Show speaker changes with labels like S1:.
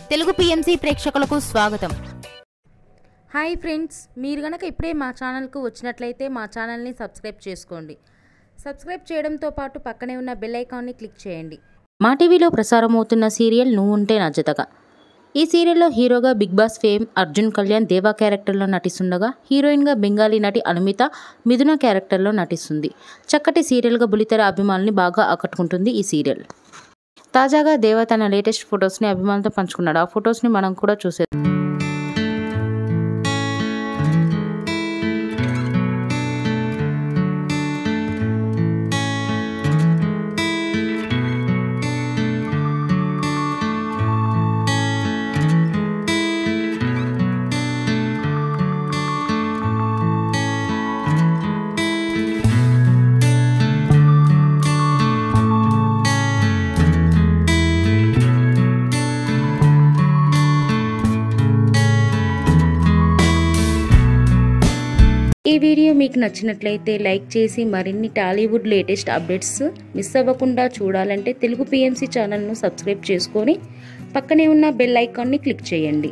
S1: Telugu PMC ప్రేక్షకులకు స్వాగతం.
S2: Hi friends, మీరు గనక ఇప్పుడే మా ఛానల్కు వచ్చినట్లయితే మా ఛానల్ని సబ్స్క్రైబ్ చేసుకోండి. సబ్స్క్రైబ్ చేయడంతో పాటు పక్కనే ఉన్న బెల్ ఐకాన్ని క్లిక్ చేయండి.
S3: మా టీవీలో ప్రసారమవుతున్న సీరియల్ నువ్వుంటే నా జతగా. ఈ సీరియల్లో హీరోగా Bigg Boss fame Arjun Kalyan Deva క్యారెక్టర్లో నటిస్తుండగా, హీరోయిన్గా బెంగాలీ నటి అనుమిత మిథున క్యారెక్టర్లో నటిస్తుంది. చక్కటి సీరియల్గా బుల్లితెర అభిమానుల్ని బాగా ఆకట్టుకుంటుంది ఈ సీరియల్. తాజాగా దేవా తన లేటెస్ట్ ఫొటోస్ని అభిమానులతో పంచుకున్నాడు. ఆ ఫొటోస్ని మనం కూడా చూసేద్దాం. ఈ వీడియో మీకు నచ్చినట్లయితే లైక్ చేసి మరిన్ని టాలీవుడ్ లేటెస్ట్ అప్డేట్స్ మిస్ అవ్వకుండా చూడాలంటే తెలుగు పిఎంసి ఛానల్ను సబ్స్క్రైబ్ చేసుకొని పక్కనే ఉన్న బెల్ ఐకాన్ని క్లిక్ చేయండి.